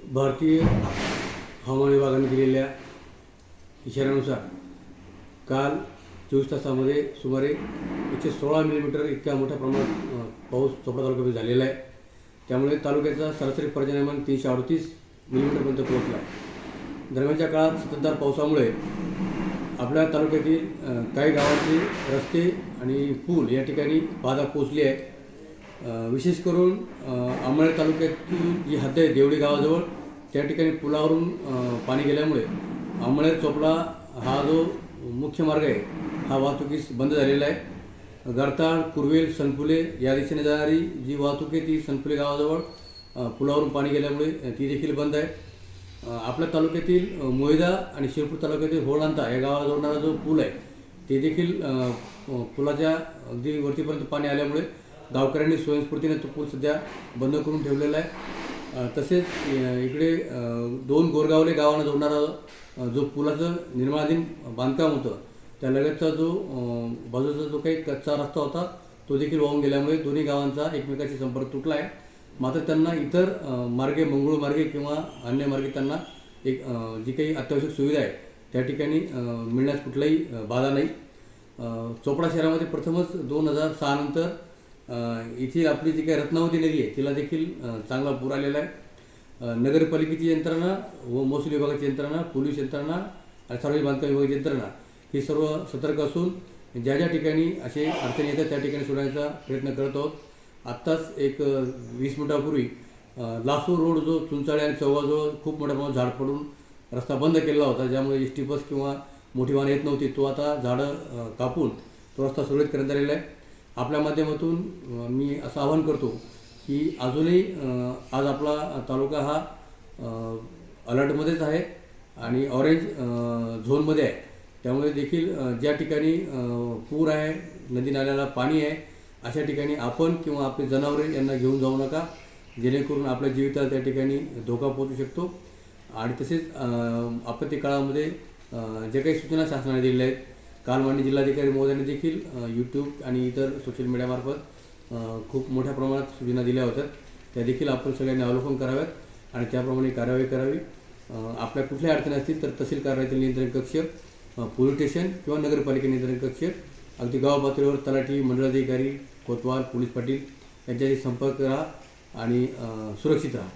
भारतीय हवामान विभागाने दिलेल्या इशाऱ्यानुसार काल 24 तासामध्ये सुमारे 116 मिलीमीटर इतक्या मोठ्या प्रमाणात पाऊस चोपडा तालुक्यामध्ये झालेला आहे। त्यामुळे तालुक्याचा सरासरी पर्जन्यमान 338 मिलीमीटरपर्यंत पोहोचला आहे। दरम्यानच्या काळात संततधार पावसामुळे आपल्या तालुक्यातील काही गावांचे रस्ते आणि पूल या ठिकाणी बाधा पोचली आहे। विशेष करून अंमळनेर तालुक्यातील जी हद्द आहे देवडी गावाजवळ त्या ठिकाणी पुलावरून पाणी गेल्यामुळे अंमळनेर चोपडा हा जो मुख्य मार्ग आहे हा वाहतुकीस बंद झालेला आहे। गडताळ, कुरवेल, सनपुले या दिशेने जाणारी जी वाहतूक आहे ती सनपुले गावाजवळ पुलावरून पाणी गेल्यामुळे ती देखील बंद आहे। आपल्या तालुक्यातील मोयदा आणि शिरपूर तालुक्यातील होळनांता या गावाला जोडणारा जो पूल आहे ते देखील पुलाच्या अगदी वरतीपर्यंत पाणी आल्यामुळे गावकऱ्यांनी स्वयंस्फूर्तीने तो पूल सध्या बंद करून ठेवलेला आहे। तसेच इकडे 2 गोरगावले गावांना जोडणारा जो पुलाचं निर्माणाधीन बांधकाम होतं त्या लगतचा जो बाजूचा जो काही कच्चा रस्ता होता तो देखील वाहून गेल्यामुळे दोन्ही गावांचा एकमेकांशी संपर्क तुटला आहे। मात्र त्यांना इतर मार्गे मंगळूर मार्गे किंवा अन्य मार्गे त्यांना एक जी काही अत्यावश्यक सुविधा आहे त्या ठिकाणी मिळण्यास कुठलाही बाधा नाही। चोपडा शहरामध्ये प्रथमच 2006 नंतर इथे आपली जी काही रत्नावती नदी आहे तिला देखील चांगला पूर आलेला आहे। नगरपालिकेची यंत्रणा व महसूल विभागाची यंत्रणा, पोलीस यंत्रणा आणि सार्वजनिक बांधकाम विभागाची यंत्रणा ही सर्व सतर्क असून ज्या ज्या ठिकाणी असे अडचणी येतात त्या ठिकाणी सोडण्याचा प्रयत्न करत आहोत। आत्ताच एक 20 मिनिटापूर्वी लासूर रोड जो चुंचाळे आणि चौगाजवळ खूप मोठ्या प्रमाणात झाड पडून रस्ता बंद केलेला होता, ज्यामुळे एस टी बस किंवा मोठी वाहनं येत नव्हती, तो आता झाडं कापून तो रस्ता सुरळीत करण्यात आलेला आहे। आपल्या माध्यमातून मी असं आवाहन करतो की अजूनही आज आपला तालुका हा अलर्टमध्येच आहे आणि ऑरेंज झोनमध्ये आहे। त्यामुळे देखील ज्या ठिकाणी पूर आहे, नदी नाल्याला पाणी आहे अशा ठिकाणी आपण किंवा आपले जनावरे यांना घेऊन जाऊ नका, जेणेकरून आपल्या जीविताला त्या ठिकाणी धोका पोहोचू शकतो। आणि तसेच आपत्ती काळामध्ये जे काही सूचना शासनाने दिलेल्या आहेत काल माननीय जिल्हाधिकारी महोदयांनी देखील यूट्यूब आणि इतर सोशल मीडियामार्फत खूप मोठ्या प्रमाणात सूचना दिल्या होत्या, त्या देखील आपण सगळ्यांनी अवलोकन कराव्यात आणि त्याप्रमाणे कार्यवाही करावी। आपल्या कुठल्या अडचणी असतील तर तहसील कार्यालयातील नियंत्रण कक्ष, पोलीस स्टेशन किंवा नगरपालिका नियंत्रण कक्ष, अगदी गाव पातळीवर तलाठी, मंडळाधिकारी, कोतवाल, पोलीस पाटील यांच्याशी संपर्क करा आणि सुरक्षित राहा।